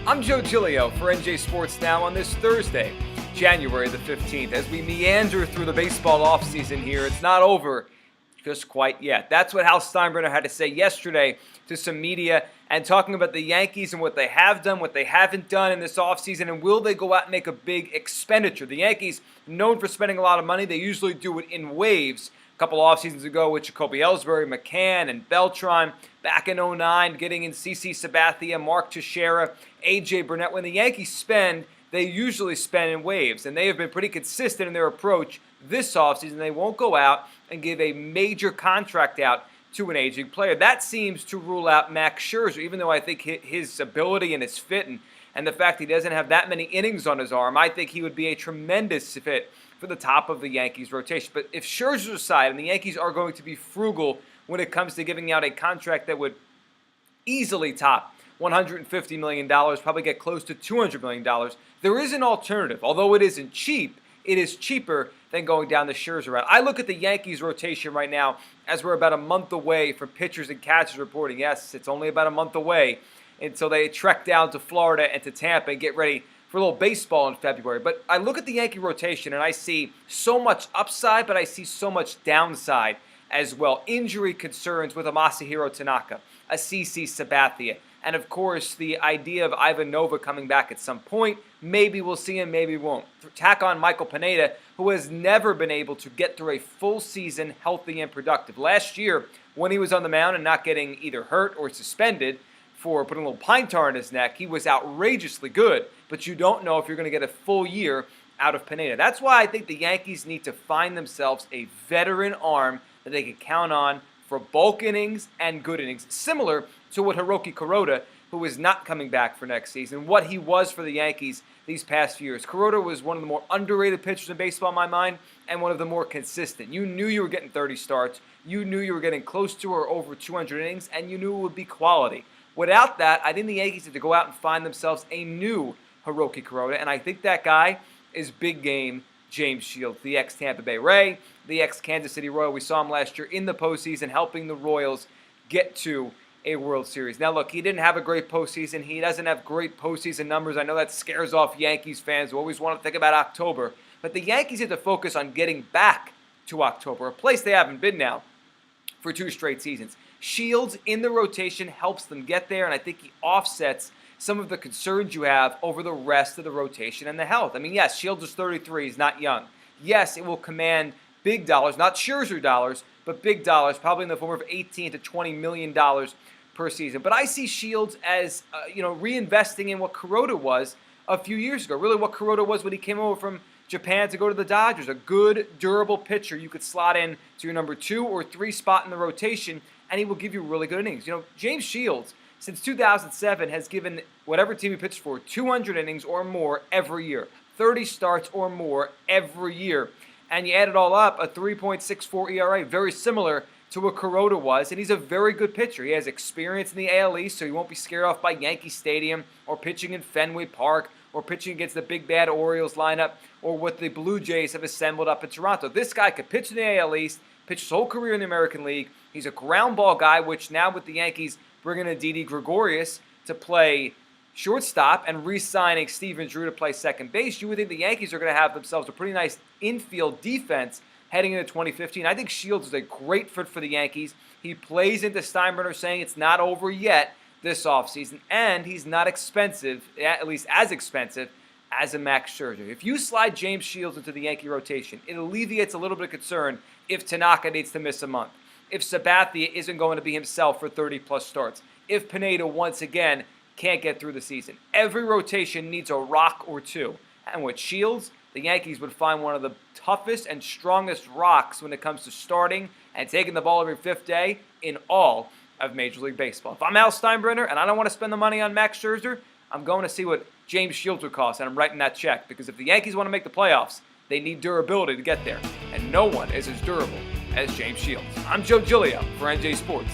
I'm Joe Giglio for NJ Sports Now on this Thursday, January the 15th. As we meander through the baseball offseason here, it's not over just quite yet. That's what Hal Steinbrenner had to say yesterday to some media and talking about the Yankees and what they have done, what they haven't done in this offseason, and will they go out and make a big expenditure. The Yankees, known for spending a lot of money, they usually do it in waves. A couple off seasons ago with Jacoby Ellsbury, McCann, and Beltran. Back in 2009, getting in CC Sabathia, Mark Teixeira, AJ Burnett. When the Yankees spend, they usually spend in waves, and they have been pretty consistent in their approach this offseason. They won't go out and give a major contract out to an aging player. That seems to rule out Max Scherzer, even though I think his ability and his fit and the fact he doesn't have that many innings on his arm, I think he would be a tremendous fit for the top of the Yankees rotation. But if Scherzer's aside, and the Yankees are going to be frugal when it comes to giving out a contract that would easily top $150 million, probably get close to $200 million, there is an alternative. Although it isn't cheap, it is cheaper than going down the Scherzer route. I look at the Yankees rotation right now as we're about a month away from pitchers and catchers reporting. Yes, it's only about a month away until they trek down to Florida and to Tampa and get ready for a little baseball in February. But I look at the Yankee rotation and I see so much upside, but I see so much downside as well. Injury concerns with a Masahiro Tanaka, a CC Sabathia, and of course the idea of Ivan Nova coming back at some point. Maybe we'll see him, maybe we won't. Tack on Michael Pineda, who has never been able to get through a full season healthy and productive. Last year, when he was on the mound and not getting either hurt or suspended for putting a little pine tar in his neck, he was outrageously good, but you don't know if you're going to get a full year out of Pineda. That's why I think the Yankees need to find themselves a veteran arm that they can count on for bulk innings and good innings, similar to what Hiroki Kuroda, who is not coming back for next season, what he was for the Yankees these past few years. Kuroda was one of the more underrated pitchers in baseball in my mind and one of the more consistent. You knew you were getting 30 starts, you knew you were getting close to or over 200 innings, and you knew it would be quality. Without that, I think the Yankees have to go out and find themselves a new Hiroki Kuroda, and I think that guy is big game James Shields, the ex-Tampa Bay Ray, the ex-Kansas City Royal. We saw him last year in the postseason helping the Royals get to a World Series. Now, look, he didn't have a great postseason. He doesn't have great postseason numbers. I know that scares off Yankees fans who always want to think about October. But the Yankees have to focus on getting back to October, a place they haven't been now for 2 straight seasons. Shields in the rotation helps them get there, and I think he offsets some of the concerns you have over the rest of the rotation and the health. I mean, yes, Shields is 33. He's not young. Yes, it will command big dollars, not Scherzer dollars, but big dollars, probably in the form of $18 to $20 million per season. But I see Shields as, reinvesting in what Kuroda was a few years ago. Really what Kuroda was when he came over from Japan to go to the Dodgers. A good, durable pitcher you could slot in to your number 2 or 3 spot in the rotation, and he will give you really good innings. James Shields, since 2007, has given whatever team he pitched for 200 innings or more every year, 30 starts or more every year. And you add it all up, a 3.64 ERA, very similar to what Kuroda was, and he's a very good pitcher. He has experience in the AL East, so he won't be scared off by Yankee Stadium or pitching in Fenway Park or pitching against the big bad Orioles lineup or what the Blue Jays have assembled up in Toronto. This guy could pitch in the AL East, pitch his whole career in the American League. He's a ground ball guy, which now with the Yankees bringing in Didi Gregorius to play shortstop and re-signing Steven Drew to play second base, you would think the Yankees are going to have themselves a pretty nice infield defense heading into 2015. I think Shields is a great fit for the Yankees. He plays into Steinbrenner saying it's not over yet this offseason, and he's not expensive, at least as expensive as a Max Scherzer. If you slide James Shields into the Yankee rotation, it alleviates a little bit of concern if Tanaka needs to miss a month, if Sabathia isn't going to be himself for 30-plus starts, if Pineda once again can't get through the season. Every rotation needs a rock or two. And with Shields, the Yankees would find one of the toughest and strongest rocks when it comes to starting and taking the ball every 5th day in all of Major League Baseball. If I'm Hal Steinbrenner and I don't want to spend the money on Max Scherzer, I'm going to see what James Shields would cost, and I'm writing that check. Because if the Yankees want to make the playoffs, they need durability to get there. And no one is as durable as James Shields. I'm Joe Giglio for NJ Sports.